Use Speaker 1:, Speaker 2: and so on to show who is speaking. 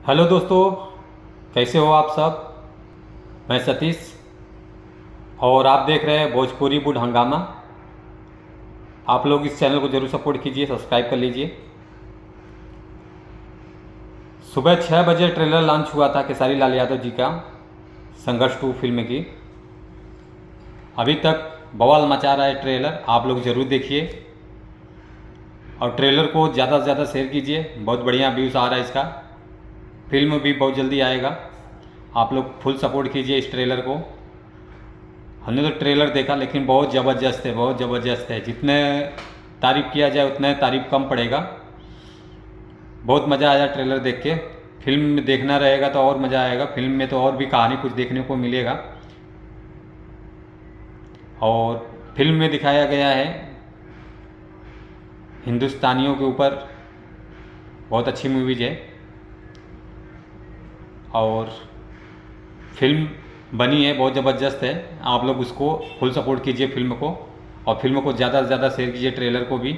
Speaker 1: Hello दोस्तों, कैसे हो आप सब। मैं सतीश और आप देख रहे हैं भोजपुरी बुड हंगामा। आप लोग इस चैनल को ज़रूर सपोर्ट कीजिए, सब्सक्राइब कर लीजिए। सुबह 6 बजे ट्रेलर लॉन्च हुआ था खेसारी लाल यादव जी का संघर्ष 2 फिल्म की। अभी तक बवाल मचा रहा है ट्रेलर, आप लोग ज़रूर देखिए और ट्रेलर को ज़्यादा से ज़्यादा शेयर कीजिए। बहुत बढ़िया व्यूज़ आ रहा है इसका। फिल्म भी बहुत जल्दी आएगा, आप लोग फुल सपोर्ट कीजिए इस ट्रेलर को। हमने तो ट्रेलर देखा लेकिन बहुत ज़बरदस्त है, बहुत ज़बरदस्त है। जितने तारीफ़ किया जाए उतने तारीफ़ कम पड़ेगा। बहुत मज़ा आया ट्रेलर देख के। फिल्म में देखना रहेगा तो और मज़ा आएगा। फिल्म में तो और भी कहानी कुछ देखने को मिलेगा। और फिल्म में दिखाया गया है हिंदुस्तानियों के ऊपर, बहुत अच्छी मूवीज है। और फिल्म बनी है, बहुत ज़बरदस्त है। आप लोग उसको फुल सपोर्ट कीजिए फिल्म को, और फिल्म को ज़्यादा से ज़्यादा शेयर कीजिए, ट्रेलर को भी।